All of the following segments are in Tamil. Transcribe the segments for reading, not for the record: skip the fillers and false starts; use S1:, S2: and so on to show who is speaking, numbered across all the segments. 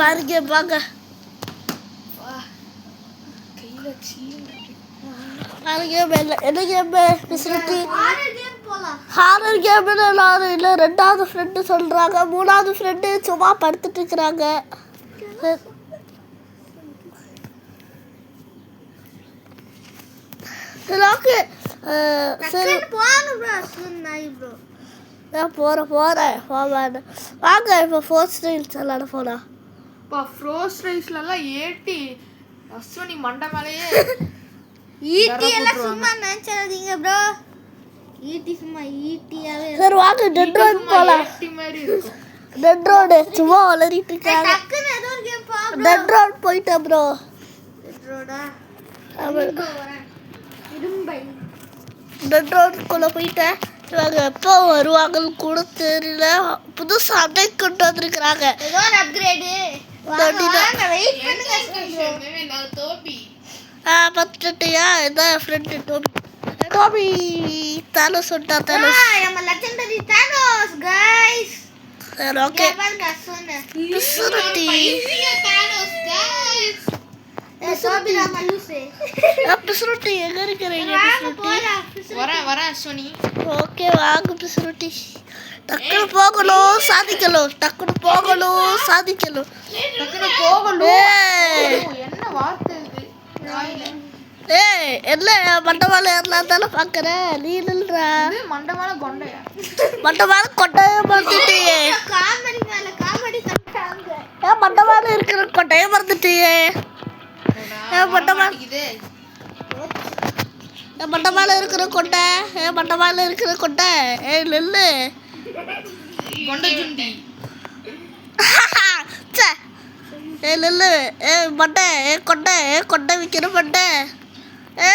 S1: பாருங்க வாங்க பாருங்க என்ன கேம் ஃபெசிலிட்டி ஹாரர் கேம் எல்லாரும் இல்லை. ரெண்டாவது ஃப்ரெண்டு சொல்கிறாங்க, மூணாவது ஃப்ரெண்டு சும்மா படுத்துட்டு இருக்கிறாங்க. சரி ஓகே சரி போகிறேன் வாங்க இப்போ ஃபோர்ஸ் ரைல்ஸ் விளாட போகலாம்.
S2: இப்போ ஃப்ரோஸ் ரைஸ்லலாம் ஏட்டி அஸ்வினி மண்டை மேலேயே
S3: ஈட்டி எல்லாம் சும்மா நினைச்சாதீங்க ப்ரோ. ஈட்டி சும்மா ஈட்டியாவே.
S1: சரி வாங்க டெட் ரோட் போகலாம்.
S2: ஏட்டி மாதிரி இருக்கும்.
S1: டெட் ரோடு சும்மா வளரிட்டு இருக்காங்க.
S3: டக்குன்னு ஏதோ ஒரு கேம் பா.
S1: டெட் ரோட் போயிட்டேன் ப்ரோ.
S3: டெட் ரோடா?
S1: இரும்பை டெட் ரோடுக்குள்ளே போயிட்டேன். இவங்க எப்போ வருவாங்கன்னு கூட தெரியல. புதுசு அப்டேட் கொண்டு வந்திருக்கிறாங்க.
S3: ஏதோ ஒரு அப்கிரேடு. வாங்க வெயிட் பண்ணுங்க.
S2: நான் தோபி
S1: பார்த்துட்டியா? இதான் ஃப்ரெண்டு டோபி தானோஸ் சொல்லிட்டா. தானோஸ்
S3: நம்ம லெஜெண்டரி தானோஸ் गाइस.
S1: சரி ஓகே
S3: பாருங்க சொன்ன
S1: பிசுருட்டி
S3: தானோஸ் गाइस. சோபி ராமலுசே
S1: பிசுருட்டி எங்க இருக்கிறீங்க?
S2: வரேன் அஸ்வினி.
S1: ஓகே வாங்க பிசுருட்டி. டக்குனு போகணும் சாதிக்கணும். டக்குனு போகணும் சாதிக்கணும்.
S2: டக்குனு போகணும். என்ன வார்த்தை இது வாயில?
S1: ஏய் என்ன மண்டபால ஏறலாம் தானே பார்க்குறேன். நீ இல்லைன்றா
S2: மண்டபால கொண்டையா?
S1: மண்டபால கொட்டையை மறந்துட்டியே.
S3: காமெடி மேல காமெடி கட்டாங்க.
S1: ஏன் மண்டபால இருக்கிற கொட்டையை மறந்துட்டியே? ஏன் மண்டபால இருக்கிற கொட்டை? ஏன் மண்டபால இருக்கிற கொட்டை? ஏய் நெல்லு
S2: கொண்டை ஜுண்டி.
S1: சே ஏய் நெல்லு ஏ மண்டை ஏ கொண்டை ஏ கொண்டை விற்கிற மண்டை ஏ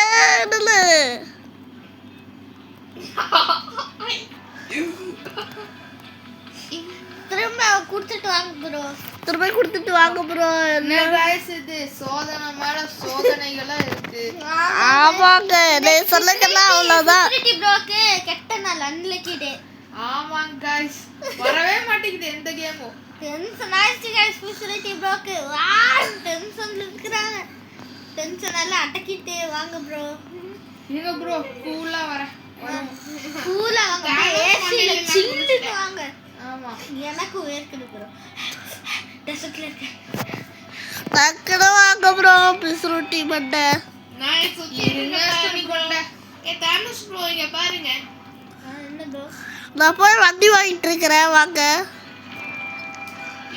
S1: நெல்லு.
S3: திரும்ப கொடுத்துட்டு வாங்க ப்ரோ.
S1: திரும்ப கொடுத்துட்டு வாங்க ப்ரோ.
S2: என்ன गाइस இது சோதனை மேல சோதனைகளா இருக்கு.
S1: ஆமாங்க நீ சொல்லலாம் அவ்வளவுதான்.
S3: சிட்டி ப்ரோக்கு கெட்ட நாள் அன்லக்கி டே.
S2: ஆமாங்க गाइस வரவே மாட்டேங்குது எந்த கேமும்.
S3: டென்ஷன் ஆயிடுச்சு गाइस. சிட்டி ப்ரோக்கு வா டென்ஷன்ல இருக்குறாங்க. டென்ஷன் எல்லாம் அடக்கிட்டே வாங்க ப்ரோ.
S2: இருங்க ப்ரோ கூலா வரேன்.
S3: கூலா வாங்க. ஏசில சில்லுன்னு வாங்க.
S2: ஆமா
S3: எனக்கு வேர்க்குது ப்ரோ. டெசர்ட்ல இருக்க.
S1: டக்குனு வாங்க ப்ரோ பிசுருட்டி மண்டை.
S2: நான் சுத்தி இருங்க அஸ்வினி கொண்டை. தானோஸ் ப்ரோ இங்க பாருங்க.
S3: என்ன ப்ரோ?
S1: நான் போய் வண்டி வாங்கிட்டு இருக்கிறேன் வாங்க.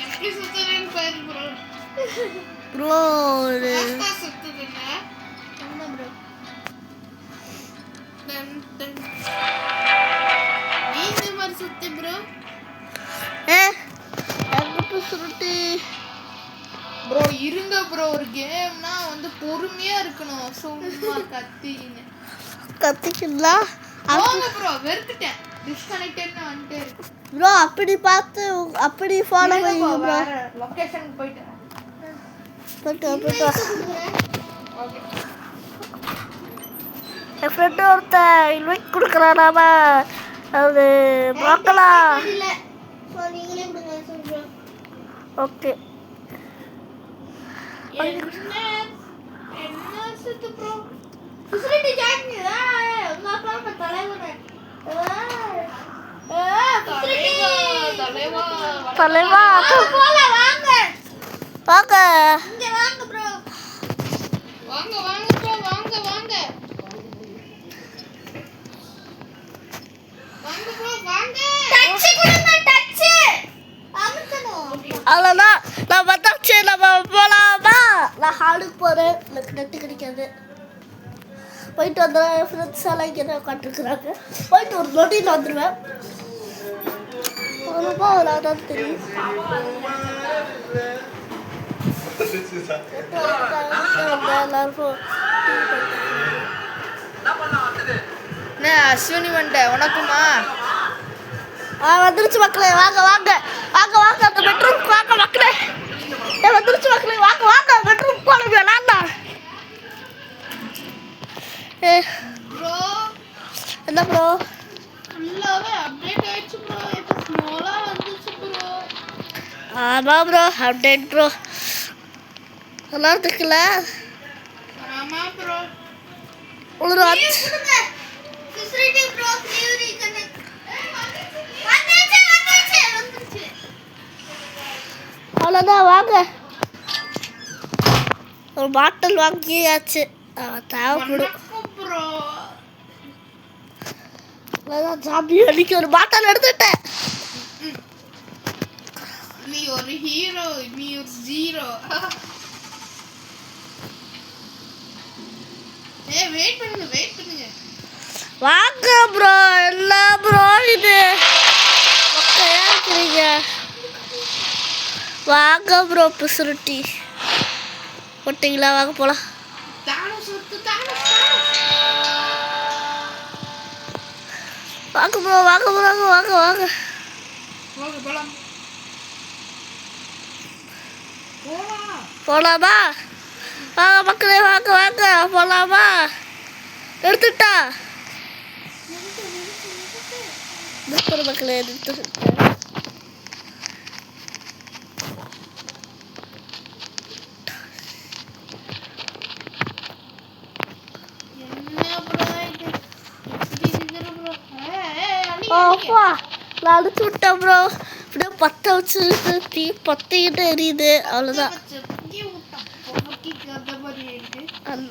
S2: எப்படி சுத்துறேன்னு பாரு ப்ரோ.
S1: Bro
S2: pasta சுத்துதுங்க.
S3: என்ன ப்ரோ?
S2: நீ இந்த மாதிரி சுத்து ப்ரோ.
S1: பிசுருட்டி
S2: ப்ரோ இருங்க ப்ரோ. ஒரு கேம்னா வந்து பொறுமையா இருக்கணும். சும்மா
S1: கத்திக்கலாம்.
S2: போங்க ப்ரோ வெறுத்துட்டேன். டிஸ்கனெக்டட்னு வந்துட்டே இருக்கு
S1: ப்ரோ. அப்படி பார்த்து அப்படி ஃபாலோ பண்ணி ப்ரோ.
S2: லொகேஷனுக்கு போயிட்டேன்.
S1: போயிட்டு
S2: ஓகே
S1: என் ஃப்ரெண்டு ஒருத்தன் இன்வைட் கொடுக்குறானாம அது பார்க்கலாம்.
S3: இல்ல சோ நீங்களே விடுங்க சொல்றேன்.
S1: ஓகே
S3: என்ன சுத்து ப்ரோ? சிட்டி ஜாக்கிதா உங்க அப்பா தலைவனே.
S1: தலைவா
S3: போல வாங்க.
S1: வாங்க
S3: இங்க வாங்க ப்ரோ.
S2: வாங்க ப்ரோ வாங்க ப்ரோ வாங்க.
S3: டச் கொடுங்க டச். அமுத்தணும்.
S1: அவ்வளோதான். நான் பார்த்தாச்சு நம்ம போகலாமா? நான் ஹாலுக்கு போகிறேன். எனக்கு நெட்டு கிடைக்காது. போயிட்டு வந்துடுவேன். என் ஃப்ரெண்ட்ஸ் எல்லாம் இங்கே தான் உட்காந்துருக்குறாங்க. போயிட்டு ஒரு நொடியில் வந்துடுவேன். ரொம்ப அவ்வளோதான் தெரியும். எல்லாருக்கும்
S2: என்ன அஸ்வினி மண்டை உனக்குமா?
S1: வந்துருச்சு மக்களே. வாங்க வாங்க வாங்க வாங்க அந்த பெட்ரூம்க்கு வாங்க மக்களே. வந்துருச்சு மக்களே. வாங்க வாங்க பெட்ரூம் போகணும் விளாண்டா.
S2: ப்ரோ
S1: என்ன ப்ரோ?
S2: ஃபுல்லாவே அப்டேட் ஆயிடுச்சு ப்ரோ. இப்போ ஸ்லோலா வந்துச்சு ப்ரோ.
S1: ஆமாம் ப்ரோ அப்டேட் ப்ரோ நல்லா இருக்குல்ல
S2: ஆமா ப்ரோ
S1: ஒரு
S3: ஃபெசிலிட்டி ப்ரோ நியூ ரீகனெக்ட் வந்துச்சு
S1: அவ்வளோதான் வாங்க ஒரு பாட்டில் வாங்கியாச்சு தேவைப்படும்
S2: ப்ரோ
S1: அவ்வளோதான் ஜாம்பி அன்னைக்கு ஒரு பாட்டில் எடுத்துட்டேன்
S2: நீ ஒரு ஹீரோ நீ ஒரு ஜீரோ வெயிட் பண்ணுங்க
S1: வாங்க ப்ரோ என்ன ப்ரோ இது மொக்கையா இருக்கிறீங்க வாங்க ப்ரோ பிசுருட்டி போட்டிங்களா வாங்க போகலாம் வாங்க ப்ரோ வாங்க வாங்க வாங்க வாங்க போலாமா வாங்க மக்களே வாங்க வாங்க போலாமா எடுத்துட்டா மக்களே எடுத்து நான் அடிச்சு விட்டேன் ப்ரோ அப்படியே பற்ற வச்சு தீ பற்றிக்கிட்டு எரியுது அவ்வளோதான்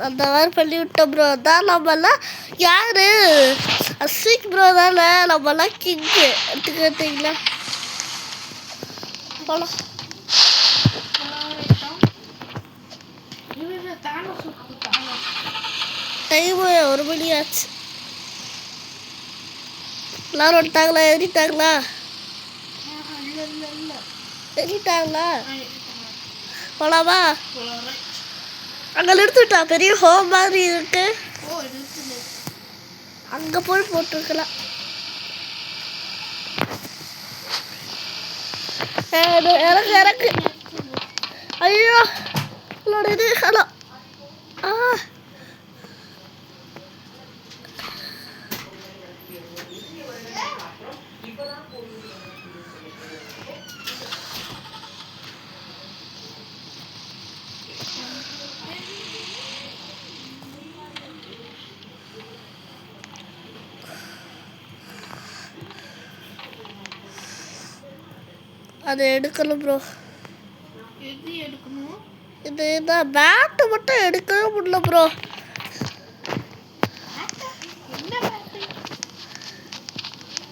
S1: அந்த மாதிரி பண்ணி விட்டோம் ப்ரோ தான் நம்மலாம் யாரு அஸ்விக் ப்ரோ தானே நம்மலாம் கிங்கு எடுத்துக்கிட்டீங்களா போலாம் டைமு 1 மணி ஆச்சு எல்லாரும் வந்துட்டாங்களா ஏறிட்டாங்களா போலாமா அங்கே நிறுத்துட்டா பெரிய ஹோம் மாதிரி இருக்கு அங்கே போய் போட்டிருக்கலாம் இறக்கு ஐயோ என்னோட இது ஹலோ அதை எடுக்கணும் ப்ரோ இது தான் பேட்டு மட்டும் எடுக்கவே முடியல ப்ரோ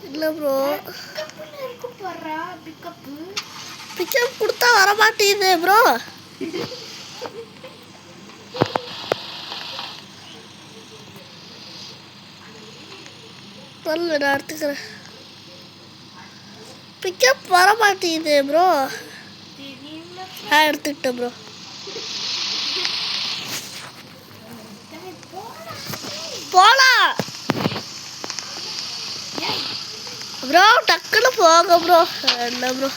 S1: இல்லை ப்ரோ பிக்கப் கொடுத்தா வர மாட்டேங்குது ப்ரோ சொல்லு நான் எடுத்துக்கிறேன் பிக்கப் வர மாட்டேங்குது ப்ரோ எடுத்துக்கிட்டேன் ப்ரோ போலாம் ப்ரோ டக்குன்னு போங்க ப்ரோ என்ன ப்ரோ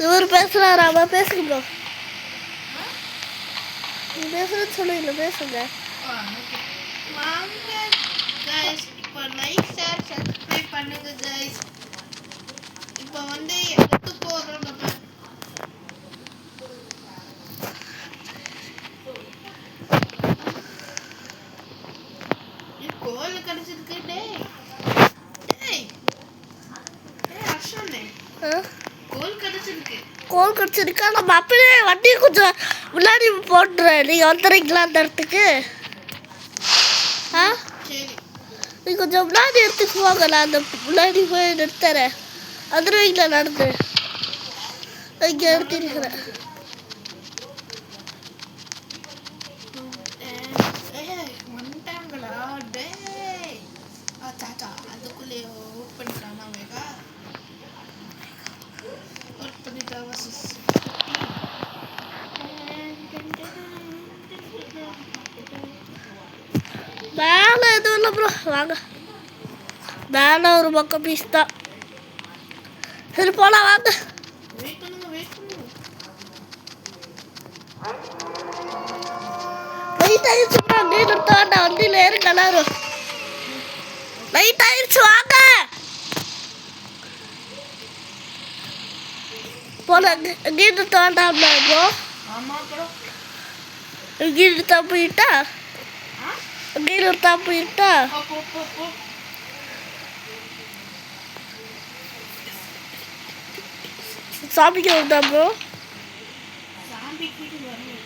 S1: இவர் பேசுகிறாராமா பேசுங்க ப்ரோ நீ பேசுகிறேன்னு சொல்லுங்க பேசுங்க
S2: பண்ணுங்க guys இப்போ வந்து எடுத்து போறோம் நம்ம கோல் கிடைச்சிருக்கு டேய் அர்ஷனே
S1: கோல் கிடைச்சிருக்கா நம்ம அப்படியே வண்டி கொஞ்சம் முன்னாடி போட்டுறேன் நீங்கள் வந்துடுறீங்களா அந்த இடத்துக்கு நீ கொஞ்சம் முன்னாடி எடுத்துக்கு போங்க நான் அந்த முன்னாடி போய் நிறுத்துறேன் வந்துடுவீங்களா நடந்து இங்கே எடுத்துருக்கிறேன்
S2: அதுக்குள்ளே ஓட் பண்ணிட்டானா வேகா ஓட் பண்ணிட்டாவா
S1: மேலே எதுவும் இல்லை ப்ரோ வாங்க மேலே ஒரு பக்கம் பீஸ் தான் சரி போகலாம் வாங்க லைட் ஆயிடுச்சு ப்ரோ நீ நிறுத்த வேண்டாம் வண்டியில் ஏறு கலரும் லைட் ஆயிடுச்சு வாங்க போல அங்கேருந்து தாண்டாமல ப்ரோ.
S2: ஆமா ப்ரோ.
S1: அங்கேருந்து தான் போயிட்டா அங்கேருந்து தான் போயிட்டா
S2: போ.
S1: சாமிக்கு வந்தா ப்ரோ.
S2: சாமி கிட்ட வரணும்.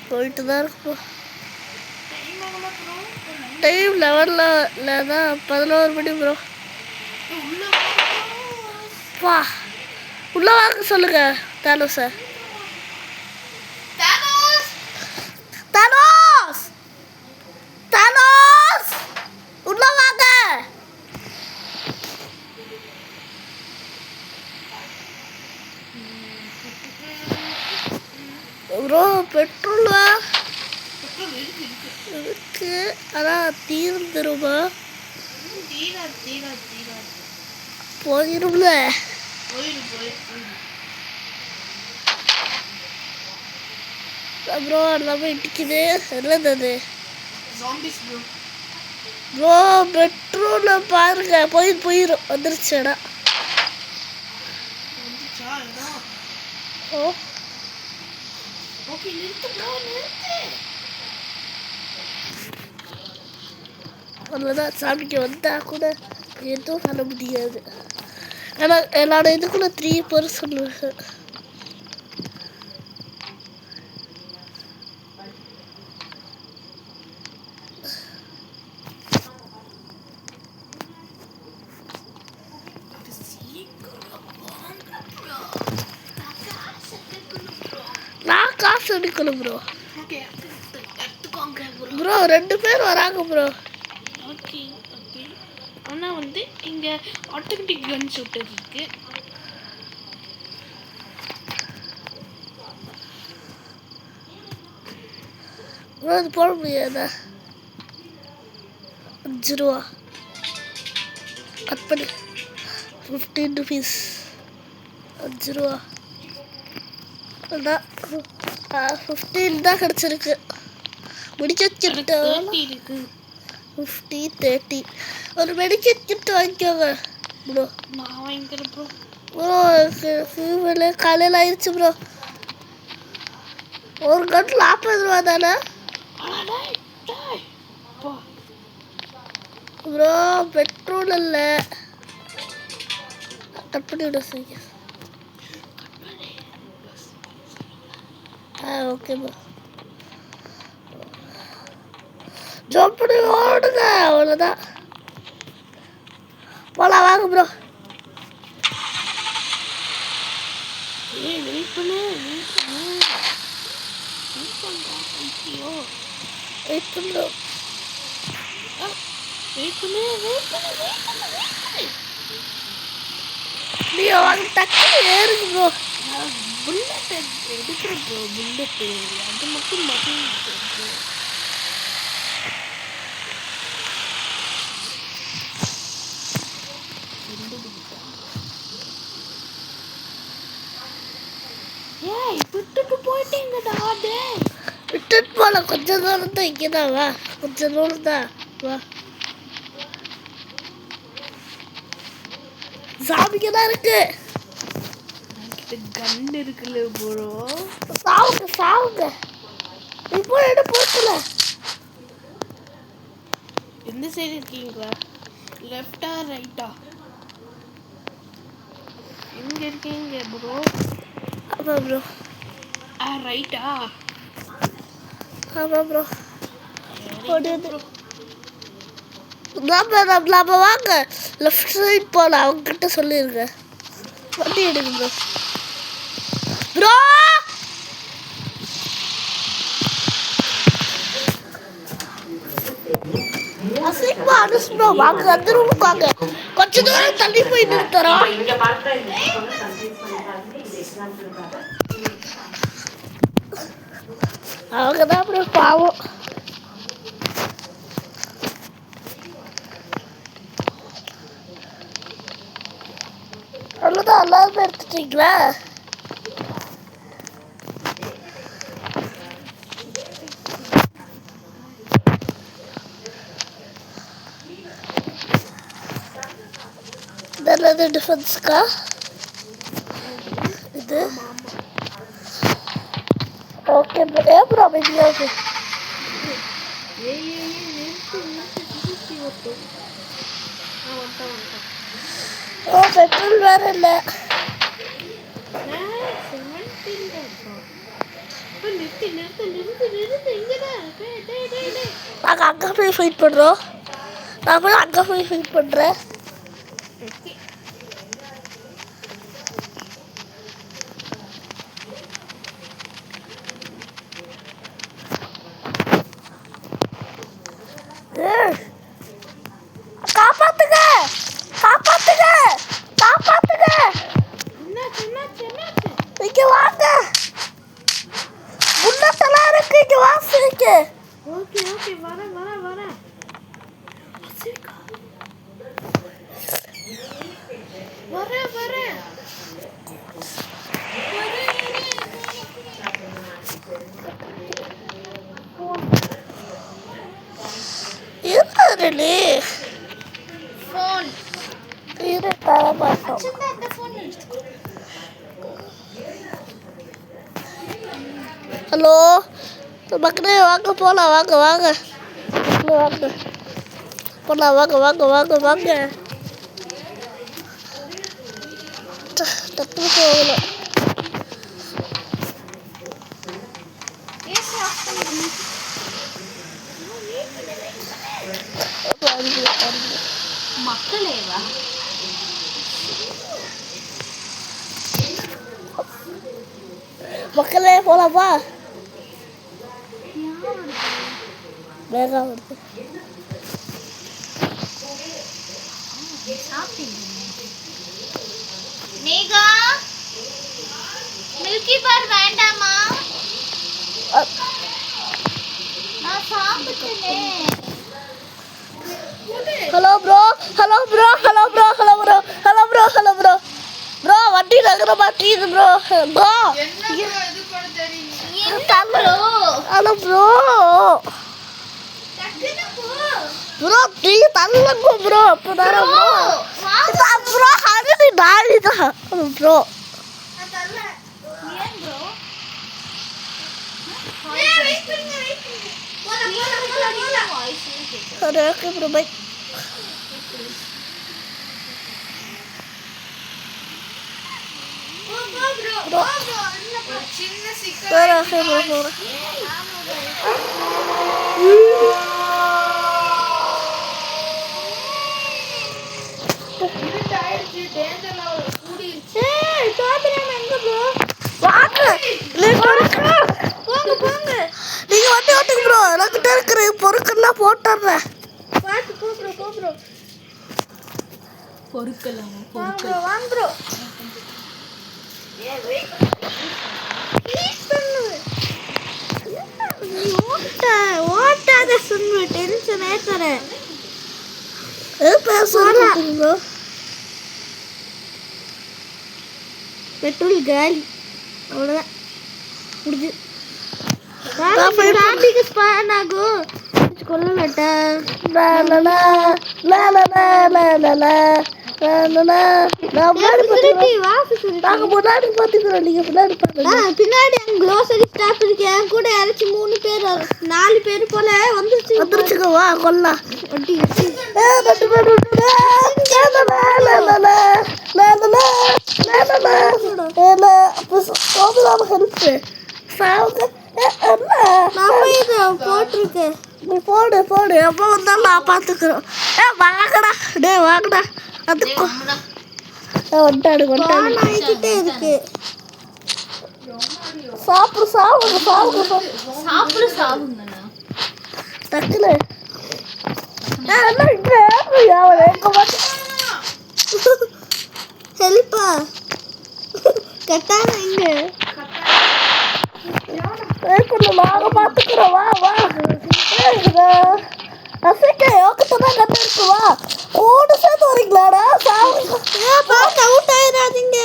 S1: போயிட்டு தான் இருக்கும்.
S2: டைம் ஆகல ப்ரோ.
S1: டைம் 11 தான் 11 மணி ப்ரோ.
S2: உள்ள
S1: வா உள்ள வாங்க சொல்லுங்க Thanos sir.
S2: Thanos
S1: Thanos Thanos உள்ள வாங்க. ப்ரோ பெட்ரோல் இருக்கு ஆனால் தீர்ந்துருமா?
S2: தீரா
S1: போயிரும்ல.
S2: போயிரு
S1: ப்ரோ எல்லாமே இடிக்குது. என்னது அது
S2: ஜாம்பிஸ் ப்ரோ.
S1: ப்ரோ பெட்ரோல் பாருங்க போயிரும் வந்துருச்சு இடம்.
S2: வந்துச்சா இடம்?
S1: ஓ
S2: ஓகே நிறுத்து ப்ரோ நிறுத்து.
S1: அவ்வளோதான். சாமிக்கு வந்தால் கூட எதுவும் பண்ண முடியாது. ஏன்னா என்னோட இதுக்குள்ள 3 பர்சன்ட் இருக்கு. நான் காசு எடுக்கணும் ப்ரோ.
S2: ஓகே எடுத்துக்கோங்க ப்ரோ.
S1: ப்ரோ 2 பேர் வராங்க ப்ரோ.
S2: ஓகே ஆனால் வந்து இங்கே ஆட்டோமேட்டிக் கன் ஷூட்டர் இருக்கு.
S1: ப்ரோ அது போட முடியாதா? 5 ரூபா கட் பண்ணி 15 ருபீஸ் 5 ரூபா. அதான் 15 தான் கிடச்சிருக்கு. முடிக்க
S2: இருக்கு
S1: 50 30 ஒரு மெடிக்கெட் கிட் வாங்கிக்கோங்க ப்ரோ.
S2: நான் வாங்கிக்கிறேன் ப்ரோ.
S1: ப்ரோ ஃபீவரில் காலையில் ஆயிடுச்சு ப்ரோ. ஒரு கட்டு 40 ரூபா தானே ப்ரோ? பெட்ரோல் இல்லை. கட் பண்ணி விட சரிங்க. Okay bro. ஜம்ப் பண்ணி ஓடுங்க அவ்வளோதான். போலாம் வாங்க ப்ரோ.
S2: வெயிட் பண்ணு
S1: நீ வாங்க டக்குனு ஏறுங்க ப்ரோ.
S2: புல்லட் எடுக்கிறேன் ப்ரோ. புல்லட்டு அது மட்டும் மகிழ்ச்சி. ஏய் விட்டுட்டு போயிட்டீங்கடா. டேய்
S1: விட்டுட்டு போல கொஞ்சம் தூரம் தான். இங்கே தான் வா. கொஞ்சம் தூரம் தான் வா. சாமிக்கு தான் இருக்கு.
S2: என்கிட்ட கன் இருக்குல்ல ப்ரோ.
S1: சாவுங்க இப்போ என்ன போட்டல.
S2: எந்த சைடு இருக்கீங்களா? லெஃப்டா ரைட்டா? எங்க இருக்கீங்க ப்ரோ?
S1: ஆமாம் ப்ரோ.
S2: ரைட்டா?
S1: ஆமாம் ப்ரோ. நம்ம வாங்க லெஃப்ட் சைட் போகலாம். அவங்ககிட்ட சொல்லிடுங்க வண்டி எடுங்க ப்ரோ. ப்ரோ அசிங்கமா அனுசு ப்ரோ. வாங்க அந்த ரூமுக்கு வாங்க. கொஞ்சம் தூரம் தள்ளி போய் நிறுத்துறோம். அவங்க தான் ப்ரோ பாவம். அவ்வளோதான் எல்லாருமே எடுத்துட்டீங்களா? நல்லது டிஃபென்ஸ்க்கா இது ஓகே ப்ரோ ப்ரோ அமைதியா இருக்கு ஓ பெட்ரோல் வேற இல்ல நாங்கள் அங்கே போய் ஃபைட் பண்ணுறோம் நான் போய் அங்கே போய் ஃபைட் பண்ணுறேன் காப்பாத்துங்க காப்பாத்துங்க காப்பாத்துங்க இங்க வாங்க முன்னத்தெல்லாம் இருக்கு இங்க வாசிக்க
S3: ஓகே ஓகே வரேன்
S1: இருக்காருலே
S3: ஃபோன்
S1: இருக்கார மாட்டோம்
S3: அந்த ஃபோன் எடுத்துக்கோ
S1: ஹலோ மக்களே வாங்க போகலாம் வாங்க வாங்க வாங்க போகலாம் வாங்க வாங்க வாங்க வாங்க டக்குனு போகலாம்
S3: மக்களேவா
S1: மக்களே போகலாமா வேகம் வருது
S3: மேகா மில்கி பார் வேண்டாமா நான் சாப்பிட்டேனே
S1: hello bro hello bro hello bro hello bro hello bro hello bro bro வண்டி நகர மாட்டேங்குது ப்ரோ ப்ரோ
S2: என்ன bro இது கூட தெரியல
S1: ஹலோ ப்ரோ
S3: டக்குனு போ
S1: ப்ரோ நீங்க தள்ளுங்க ப்ரோ அப்பதானே ப்ரோ ப்ரோ அது நாளி தான் ப்ரோ
S3: நான் தரல ஏன் bro வெயிட் பண்ணுங்க போடா வாய்ஸ் கேக்குது
S1: சரி ஓகே ப்ரோ பை
S3: bro
S2: ஒரு சின்ன சிக்கல்
S1: சரி ஓகே ப்ரோ போகிறேன்
S2: இருட்டாயிடுச்சு டேஞ்சர் லெவல் கூடிருச்சு
S3: ஏய் தோபிராம் எங்க bro
S1: வாங்க
S3: போங்க
S1: நீங்க வண்டி ஓட்டுங்க ப்ரோ எனக்கிட்ட இருக்கிற பொருட்கள்லாம் போட்டுறேன்
S3: பாத்து போ bro
S2: பொறுக்கலாம்
S3: வாங்க bro ஏய் வெயிட் ப்ளீஸ் பண்ணு நீ ஓட்டாத சுன்னு டென்ஷன் ஏத்துற
S1: பேசுறேன் ப்ரோ
S3: பெட்ரோல் காலி அவ்வளோதான் முடிஞ்சு
S1: நான் போய்
S3: டிராஃபிக் ஸ்பான் ஆகும் கொல்லலட்டா
S1: நான் முன்னாடி பார்த்துக்கிறேன்
S3: வா facility.
S1: நாங்கள் முன்னாடி பார்த்துக்கிறோம் நீங்கள் பின்னாடி பாருங்க
S3: பின்னாடி அங்க க்ளோசரி ஸ்டாப் இருக்கு என் கூட யாராச்சும் 3 பேர் 4 பேர் போல வந்துருச்சு
S1: வந்துருச்சுங்க வா கொல்லாம்
S3: வண்டி நான் போய் போட்டிருக்கேன்
S1: நீ போடு போடு எப்போ வந்தாலும் நான் பார்த்துக்கிறோம் வாங்கடா வாங்கடா அதுக்கு வந்துட்டாடு வந்துட்டாடு
S3: ஆகிக்கிட்டே இருக்கு
S1: சாப்பிடு சாப்பிடு சாப்பிடு
S3: சாப்பிடுங்கண்ணா
S1: டக்குனு
S3: ஹெல்ப்பா கட்டான இங்க
S1: நாங்க பாத்துக்கிறோம் வா வா அசைக்க யோகத்தான் கட்ட இருக்கு வா கூட சேர்த்து வரீங்களாடா
S3: பார்த்து அவுட் ஆயிடாதீங்க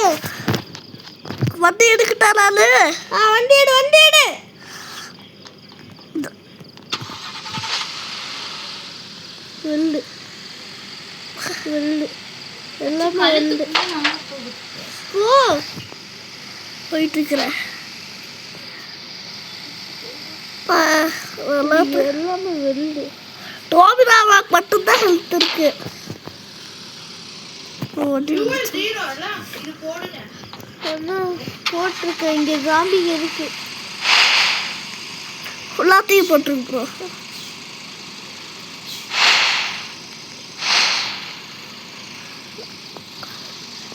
S1: வண்டி எடுக்கிட்டா நானு
S3: வண்டி எடு வெள்ளு எல்லாமே வெள்ளு ஓ
S1: போயிட்டு இருக்கிறேன். எல்லாமே வெள்ளு. டோபிராவாக்கு மட்டும்தான் ஹெல்த் இருக்கு. போட்டிருக்கேன். இங்க ஜாம்பி இருக்கு. எல்லாத்தையும் போட்டிருக்கு ப்ரோ.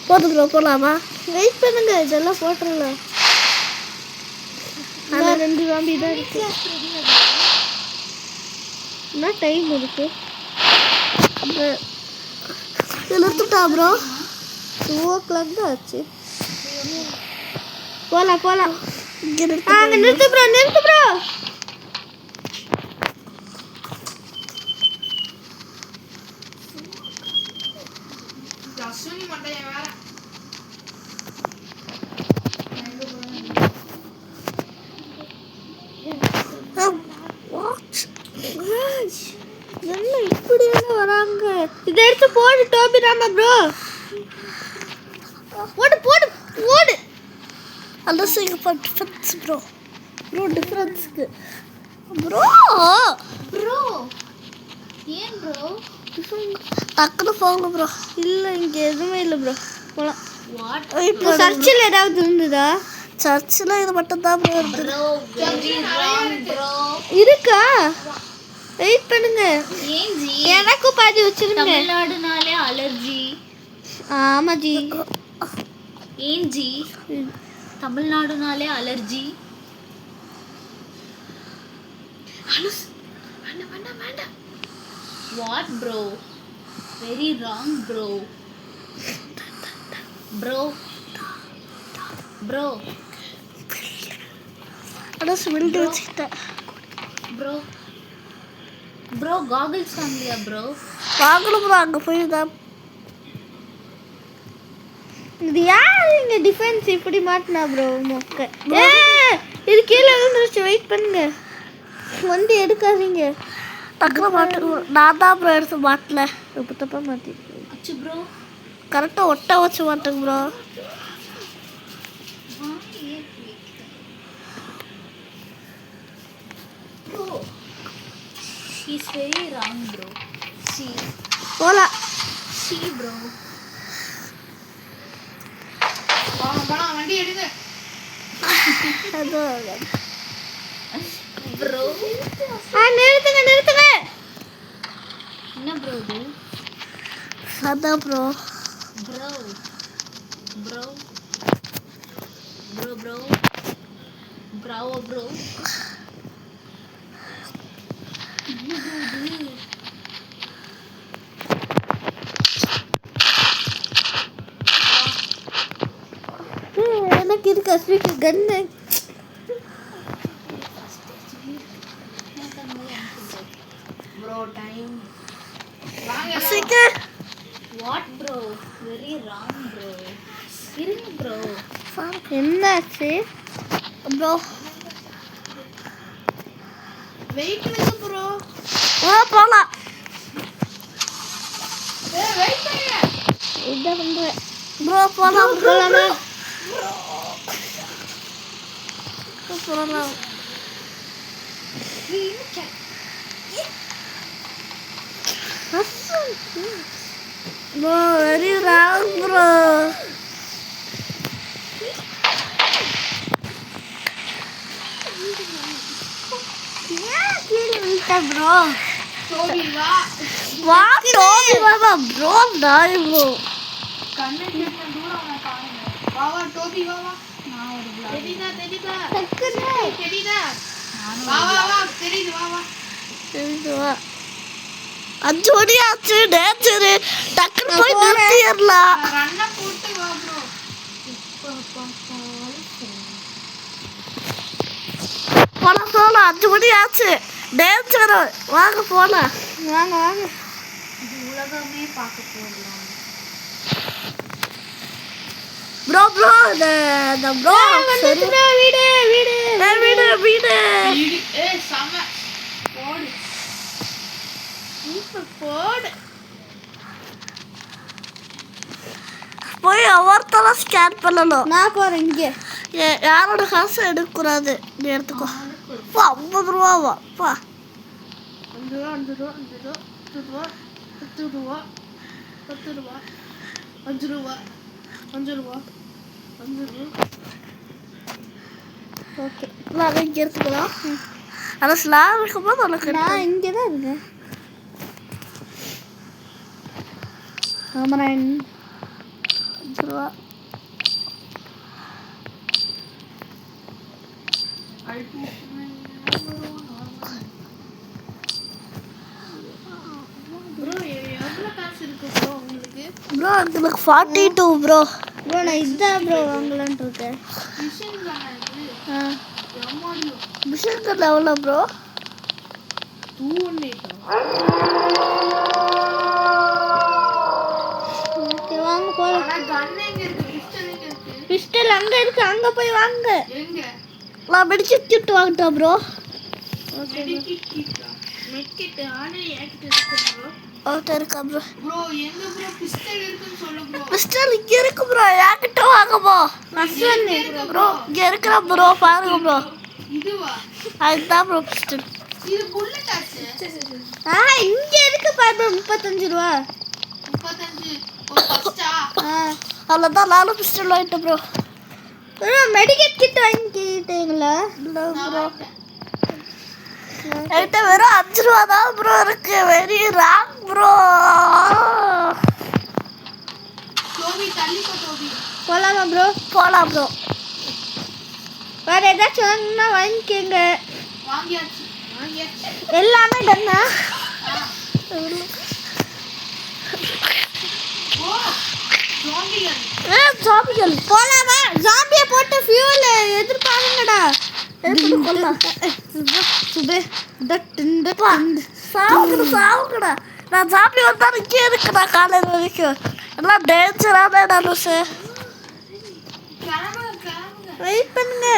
S1: போதும் ப்ரோ, போகலாமா? வெயிட் பண்ணுங்க, இதெல்லாம் போட்டுடலாம். ஆனால் 2 ஜாம்பி தான் இருக்கு. என்ன டைம் இருக்கு? நிறுத்துட்டா ப்ரோ? 2 o'clock தான் ஆச்சு. போலாம். இங்கே நிறுத்து ப்ரோ. என்ன இப்படி வராங்க? இதை எடுத்து போடு டோபிராமா ப்ரோ. போடு. அந்த டிஃபரன்ஸ் ப்ரோ. டிஃபரன்ஸுக்கு ப்ரோ
S3: ஏன் ப்ரோ
S1: டக்குன்னு போங்க ப்ரோ. இல்லை இங்கே எதுவுமே இல்லை ப்ரோ. போகலாம்.
S3: இப்போ சர்ச்சில் ஏதாவது இருந்ததா?
S1: சர்ச்சில் இது மட்டும்தான் ப்ரோ இருக்குது.
S3: இருக்கா? வெயிட் பண்ணுங்க.
S4: ஏன்ஜி
S3: எனக்கும் பாதி வச்சிருங்க.
S4: தமிழ்நாடுனாலே அலர்ஜி.
S3: ஆமா ஜி.
S4: ஏன்ஜி தமிழ்நாடுனாலே அலர்ஜி. What bro? Very wrong bro. Bro
S1: ஆனால் ஸ்மெல் வச்சுக்கிட்டேன்
S4: ப்ரோ காகிள்ஸ் வாங்கலையா ப்ரோ?
S1: வாங்கணும் ப்ரோ. அங்கே போய் தான்
S3: இது யார் இங்க டிஃபென்ஸ் இப்படி மாட்டினா ப்ரோ? மொக்க. இது கீழே விழுந்துருச்சு. வெயிட் பண்ணுங்க, வந்து எடுக்காதீங்க.
S1: டக்குனு மாட்டுங்க. நான் தான் ப்ரோ எடுத்து மாட்டல.
S3: இப்போ தப்பா மாட்டி
S4: அச்சு ப்ரோ.
S1: கரெக்டாக ஒட்ட வச்சு மாட்டுங்க bro.
S4: She's very wrong bro.
S3: போலாம்.
S4: She bro.
S2: வண்டி எடுங்க
S4: Bro.
S3: நிறுத்துங்க.
S4: என்ன bro இது?
S1: அதான் ப்ரோ.
S4: Bro. Bravo bro.
S3: எனக்கு இருக்கு அஸ்விக்கு கன்னு.
S4: Bro time.
S2: வாங்க
S1: சீக்கிரம்.
S4: What bro? Very wrong bro. இருங்க bro.
S3: என்னாச்சு
S1: ப்ரோ?
S2: வெயிட் பண்ணுங்க ப்ரோ.
S1: போகலாம்.
S2: வெயிட் பண்ணுங்க.
S3: இதான் பண்றேன்
S1: ப்ரோ போகலாம்.
S3: போலாமா?
S1: போகலாம். Bro very wrong bro. Bro
S2: டோபி வா.
S1: டோபி மாமா ப்ரோ. நாய் ப்ரோ.
S2: கண்ணு கேட்ட தூரம் நான் காணல. வா டோபி வா. நான் ஒரு தெரியுதா தெரியுதா தெரியுது. வா
S1: தெரியுது வா. 5 மணி ஆச்சு. டேஞ்சரு. டக்குன்னு போய் நிறுத்திடலாம்.
S2: ரன்ன போட்டு வா ப்ரோ.
S1: போலாம். 5 மணி ஆச்சு. டேஞ்சரு. வாங்க போலாம்.
S3: வாங்க.
S4: இது உலகமே பார்க்க போறோம்.
S1: ப்ரோ இந்த ப்ரோ சரி. வீடு.
S2: ஏய் சம போடு. போடு.
S1: போய் ஒவ்வொருத்தர ஸ்கேன் பண்ணணும்.
S3: நான் போறேன். இங்கே
S1: யாரோட காசு எடுக்கக்கூடாது. நீ எடுத்துக்கோ. 50 ரூபாவா?
S2: 5 ரூபா 5 ரூபா 5 ரூபா 10 ரூபா 10 ரூபா 10 ரூபா 5 ரூபா 5 ரூபா 5 ரூபா.
S3: ஓகே,
S1: நான் இங்கே எடுத்துக்கலாம். ஆனால் ஸ்லாப் இருக்கும்போது உனக்கு
S3: நான் இங்கே தான் இருக்கேன். ஆமாம்,
S1: 5 ரூபா.
S2: ப்ரோ எவ்வளோ காசு இருக்கு ப்ரோ உங்களுக்கு?
S1: ப்ரோ எனக்கு 42 ப்ரோ.
S3: ப்ரோ நான் இதுதான் ப்ரோ வாங்கலான்ட்டு இருக்கேன்.
S2: மிஷின் தானே இது?
S3: ஆ,
S2: எம்மாடியோ
S1: மிஷின் கன் எவ்வளோ ப்ரோ?
S2: 218.
S3: ஓகே வாங்க போகலாம்.
S2: ஆனா கன் எங்க இருக்கு? பிஸ்டல் எங்க இருக்கு?
S3: பிஸ்டல் அங்கே இருக்கு, அங்கே போய் வாங்க.
S2: எங்க?
S1: நான் மெடிக்கெட் கிட் வாங்கிட்டேன் ப்ரோ.
S2: மெடிக்கிட் கிட்டா? மெட்கிட் ஆனா என்கிட்ட இருக்கு ப்ரோ.
S1: அவர்கிட்ட இருக்கா ப்ரோ?
S2: ப்ரோ எங்க ப்ரோ பிஸ்டல் இருக்குன்னு சொல்லு ப்ரோ.
S1: பிஸ்டல் இங்கே இருக்கு ப்ரோ. என்கிட்ட வாங்க ப்ரோ. ப்ரோ இங்கே இருக்கிற ப்ரோ பாருங்க ப்ரோ.
S2: இதுவா?
S1: அதுதான் ப்ரோ பிஸ்டல்.
S2: இது புல்லட் ஆச்சு.
S3: இங்கே இருக்கு பாரு, 35 ரூபா.
S2: 35 ஒரு ஃபர்ஸ்டா?
S1: அவ்வளோதான், நானும் பிஸ்டல் வாங்கிட்டேன் ப்ரோ.
S3: ப்ரோ மெடிக்கெட் கிட் வாங்கிக்கிட்டீங்களா?
S1: இல்லை ப்ரோ, என்கிட்ட வெறும் 5 ரூபா தான் ப்ரோ இருக்கு. Very wrong bro.
S2: டோபி தள்ளிக்கோ டோபி.
S3: போகலாமா ப்ரோ?
S1: போகலாம் ப்ரோ.
S3: வேறு ஏதாச்சும் வாங்கினா வாங்கிக்கோங்க.
S2: வாங்கியாச்சு வாங்கியாச்சு.
S3: எல்லாமே டன்னா.
S2: ஓ ஜாம்பிகள்.
S1: ஜாம்பிகள்
S3: போகலாமா? ஜாம்பியை போட்டு ஃபியூல் எதிர்பாருங்கடா.
S1: கொள்ளலாம். சாவுங்கடா. நான் ஜாம்பி வந்தாலும் இங்கே இருக்குடா காலையில் வரைக்கும். எல்லாம் டேஞ்சரான நடுசு.
S2: கிளம்புங்க கிளம்புங்க.
S3: வெயிட் பண்ணுங்க.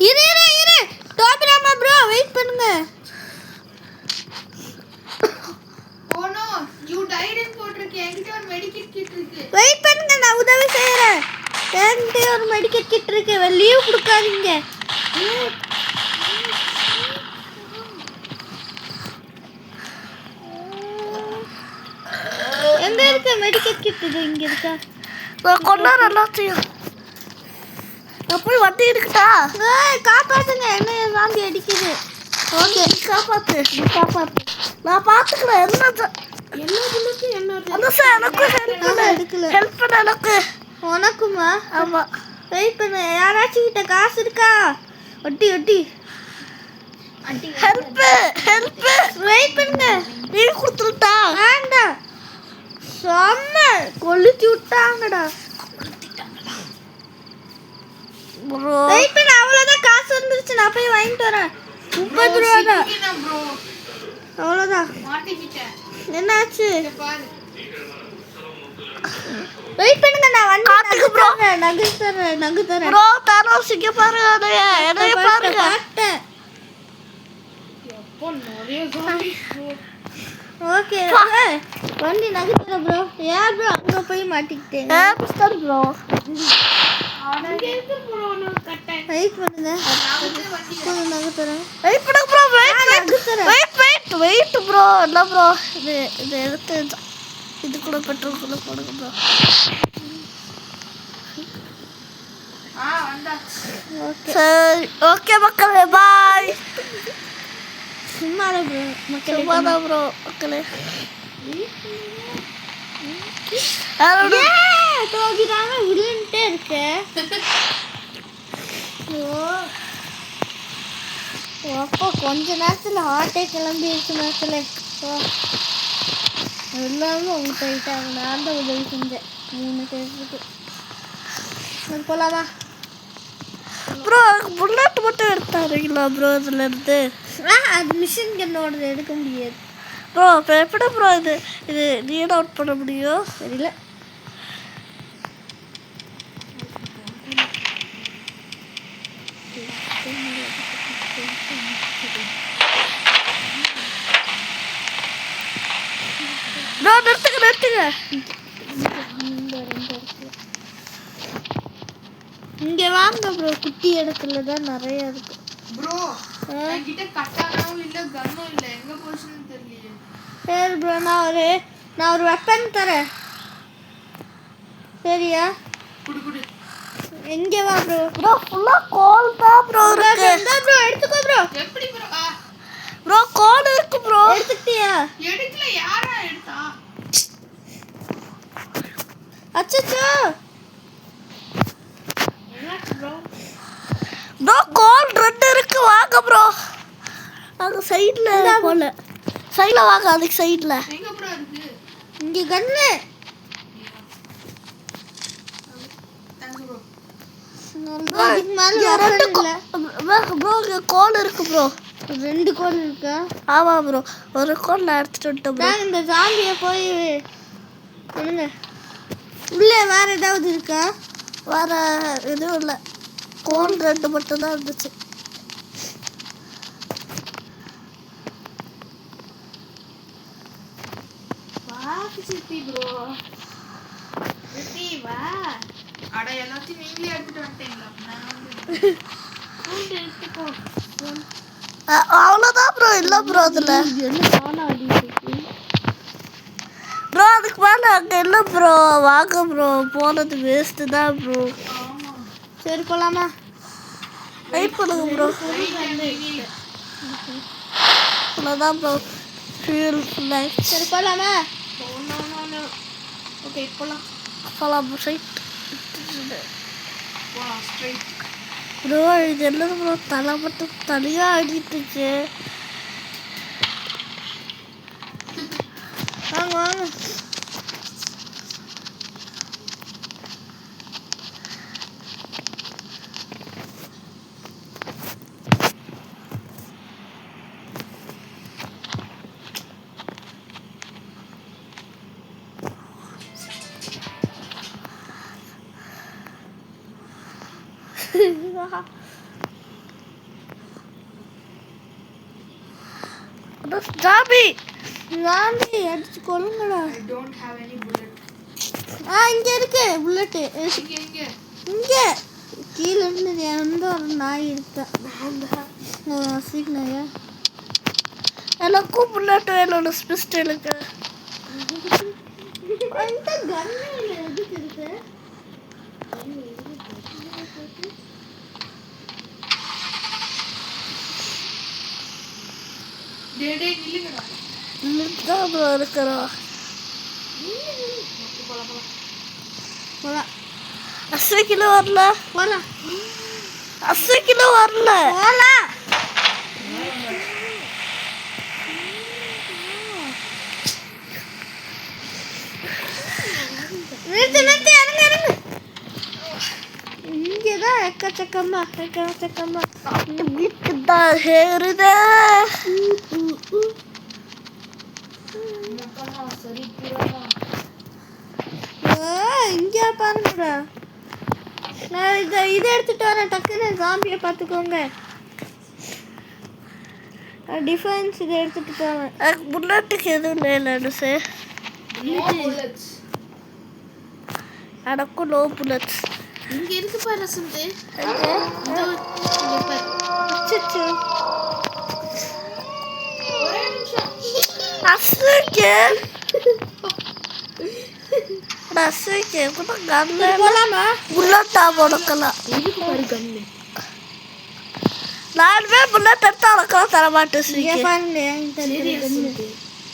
S3: இரு டோபிராமா ப்ரோ வெயிட் பண்ணுங்க.
S2: ஓ நோ யூ டைட் ன்னு போட்டுருக்கு. என்கிட்ட ஒரு மெடிக்கிட் கிட் இருக்கு.
S3: வெயிட் பண்ணுங்க, நான் உதவி செய்யறேன். என்கிட்ட ஒரு மெடிக்கெட் கிட் இருக்கு. லீவ் கொடுக்காதீங்க. எங்க இருக்கு மெடிக்கெட் கிட்? இது இங்க இருக்கா?
S1: நான் கொண்டாட எல்லாத்தையும். நான் போய் வண்டி எடுக்கட்டா?
S3: காப்பாத்துங்க, என்ன சாந்தி அடிக்குது.
S1: ஓகே காப்பாத்து. நான் பார்த்துக்கிறேன்.
S2: எல்லா புல்லட்டும் என்ன
S1: அந்த சார் எனக்கும்
S3: எடுக்கல.
S1: ஹெல்ப் பண்ண எனக்கு.
S3: உனக்குமா?
S1: ஆமாம்.
S3: வெயிட் பண்ணு, யாராச்சும் கிட்ட காசு இருக்கா? ஒட்டி
S1: ஹெல்ப்
S3: வெயிட் பண்ணுங்க.
S1: நீ கொடுத்துட்டா?
S3: வேண்டாம், செம்ம கொளுத்தி விட்டாங்கடா.
S1: ப்ரோ
S3: வெயிட் பண்ணு, அவ்வளோதான் காசு வந்துருச்சு. நான் போய் வாங்கிட்டு வரேன். 30 ரூபா தான்.
S2: ப்ரோ
S3: அவ்வளோதான்.
S2: மாட்டிக்கிட்டேன்.
S3: என்னாச்சு?
S2: இங்க பாரு.
S3: வெயிட் பண்ணுங்க, நான் வண்டி
S1: காட்டுக்கு bro.
S3: நகு தரேன்.
S1: ப்ரோ தானோஸ் இங்கே பாருங்க. என்னைய பாருங்க.
S3: பார்த்தேன்.
S2: எப்போ நிறைய ஜாம்பி ப்ரோ.
S3: ஓகே வண்டி நகு தரேன் ப்ரோ. யார் ப்ரோ அங்கே போய் மாட்டிக்கிட்டேன்?
S1: Pistol bro.
S2: இங்க இருக்கு ப்ரோ ஒரு கட்டை.
S3: வெயிட் பண்ணுங்க,
S2: நான் வந்து வண்டி
S3: கொஞ்சம் நகு தரேன்.
S1: வெயிட் பண்ணு ப்ரோ.
S3: நகு தரேன்.
S1: Wait bro. இல்லை ப்ரோ, இது எடுத்து இது கூட பெட்ரோல் கூட போடுங்க ப்ரோ.
S2: வந்தாச்சு.
S1: சரி ஓகே மக்களே, பாய்.
S3: சும்மா ப்ரோ மக்களே.
S1: சும்மாதான் ப்ரோ மக்களே.
S3: தோகிடாம விழுந்துட்டே இருக்கு. அப்போ கொஞ்ச நேரத்தில் ஹார்ட்டே கிளம்பிடுச்சு மக்களே. எல்லாமே அவங்க போயிட்டாங்க. நான் தான் உதவி செஞ்சேன் 3 பேருக்கு. போகலாமா
S1: ப்ரோ? புல்லட் மட்டும் எடுத்தாருங்களா ப்ரோ இதுலேருந்து?
S3: அது மிஷின் கன்னோடது எடுக்க முடியாது
S1: ப்ரோ. இப்போ எப்படி ப்ரோ இது ரீட் அவுட் பண்ண முடியும்?
S3: தெரியல.
S1: ப்ரோ நிறுத்துங்க
S3: இங்க வாங்க ப்ரோ, குட்டி இடத்துல தான் நிறைய இருக்கு.
S2: ப்ரோ என்கிட்ட கட்டானாவும் இல்ல கன்னும் இல்ல, எங்க போச்சுன்னு தெரியலையே.
S3: சரி ப்ரோ, நான் ஒரு வெப்பன் தரேன், சரியா?
S2: குடு குடு.
S3: எங்க வா ப்ரோ.
S1: ப்ரோ ஃபுல்லா கோல் தான் ப்ரோ இருக்கு.
S3: ப்ரோ எடுத்துக்கோ ப்ரோ.
S2: எப்படி ப்ரோ?
S1: ப்ரோ கோல் இருக்கு ப்ரோ.
S3: எடுத்துட்டியா?
S2: எடுக்கல, யாரா எடுத்தா?
S3: அச்சச்சோ.
S2: என்னாச்சு ப்ரோ?
S1: ப்ரோ கோல் 2 இருக்கு, வாங்க ப்ரோ. அங்க சைடுல போல. சைடுல வாங்க, அதுக்கு சைடுல.
S2: எங்க ப்ரோ இருக்கு?
S3: இங்க கன்னு.
S2: Thanks bro.
S3: இதுக்கு மேல
S1: இங்க
S3: weapon
S1: 2
S3: இல்ல.
S1: ப்ரோ இங்க கோல் இருக்கு ப்ரோ.
S3: 2 கோல் இருக்கா?
S1: ஆமா ப்ரோ, ஒரு கோல் நான் எடுத்துட்டு வந்துட்டேன் ப்ரோ.
S3: நான் இந்த ஜாம்பியை போய் விடுங்க. உள்ள வேற ஏதாவது இருக்கா?
S1: வேற எதுவும் இல்லை, கோல் 2 மட்டும் தான் இருந்துச்சு.
S2: வா சித்தி ப்ரோ. சித்தி வா. அட எல்லாத்தையும் நீங்களே எடுத்துட்டு வந்துட்டீங்களா? நான் வந்து எடுத்துக்கோ.
S1: அவ்வளோதான் ப்ரோ, இல்லை ப்ரோ அதில்.
S3: என்ன காணா அடிக்குது?
S1: ப்ரோ அதுக்கு மேலே அங்கே இல்லை ப்ரோ, வாங்க ப்ரோ, போனது வேஸ்ட்டு தான் ப்ரோ.
S2: ஆமா.
S3: சரி போலாமா?
S1: வெயிட் பண்ணுங்க ப்ரோ. அவ்வளோதான் ப்ரோ, ஃபியூல் லைஃப்.
S3: சரி போலாமா?
S2: ஓகே போலாம்.
S1: போலாம் ரைட்.
S2: போலாம் ஸ்ட்ரைட்.
S1: ப்ரோ இது என்னது ப்ரோ, தலை மட்டும் தனியாக ஆடிட்டுருக்கு.
S3: வாங்க வாங்க.
S1: ஜாபி
S3: ஜாம்பி அடிச்சு கொல்லுங்கடா.
S2: I don't have any bullet.
S3: இங்க இருக்கு புல்லட்டு.
S2: இங்க இங்க.
S3: இங்க கீழே இருந்து எந்த ஒரு நாய் இருக்கா? சீக்கிரம்
S1: எனக்கும் புல்லட் வேணும், பிஸ்டலுக்கு.
S3: அந்த கன்னில எதுக்கு இருக்கு?
S2: டேய் நில்லுங்கடா.
S1: இதுதான் ப்ரோ இருக்கிறோம்.
S2: போலாம் போலாம்.
S3: போலாம்
S1: அஸ்விக்கிலும் வரல,
S3: போலாம்
S1: அஸ்விக்கிலும் வரல.
S3: போலாம். நிறுத்து நிறுத்து, இறங்கு இறங்கு. இங்கதான் எக்கச்சக்கமா.
S1: வீட்டு தான் ஏறுதே.
S2: மக்கமா சரி புறமா.
S3: இங்க பாருங்கடா. நான் இதை எடுத்துட்டு வரேன், டக்குன்னு ஜாம்பியை பார்த்துக்கோங்க. டிஃபென்ஸ் இதை எடுத்துட்டு வரேன்.
S1: எனக்கு புல்லட்டுக்கு எதுவும் இல்லை சார்.
S2: No bullets.
S1: எனக்கும் நோ புல்லட்ஸ்.
S2: இங்க இருக்கு பாரு ரசந்தே.
S3: அச்சச்சோ.
S2: ஒரே நிமிஷம்.
S1: அஸ்விக்கு கூட கன்ல
S3: போலாமா?
S1: புல்லட்டா கொடுக்கலாம்.
S2: இருக்கு பாரு கண்ணு.
S1: நானுமே புல்லட் எடுத்து அவனுக்கெல்லாம் தரமாட்டேன்.
S3: இங்க
S1: ஸ்வீக்கு
S3: பாருங்க,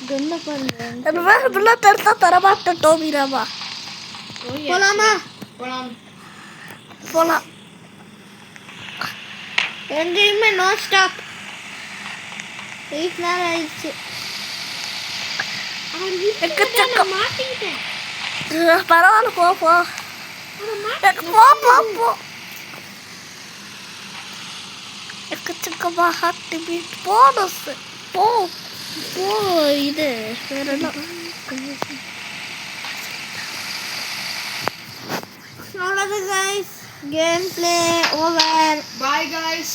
S3: கண்ணை பாருங்க.
S1: என்ன புல்லட் எடுத்தா தரமாட்டேன். டோமிராமா
S3: போலாமா?
S2: போலாம்.
S1: போலாம்.
S3: எங்கேயுமே நோ ஸ்டாப். 8 நேரம் ஆயிடுச்சு.
S1: எக்கச்சக்கம்
S3: மாட்டிக்கிட்டேன்.
S1: பரவாயில்ல, போ போ போ போ போ. எக்கச்சக்கமா ஹார்ட் பீட் போனஸ். போ போ. இது வேற என்ன?
S3: அவ்வளோதான் guys, game play over.
S2: Bye guys.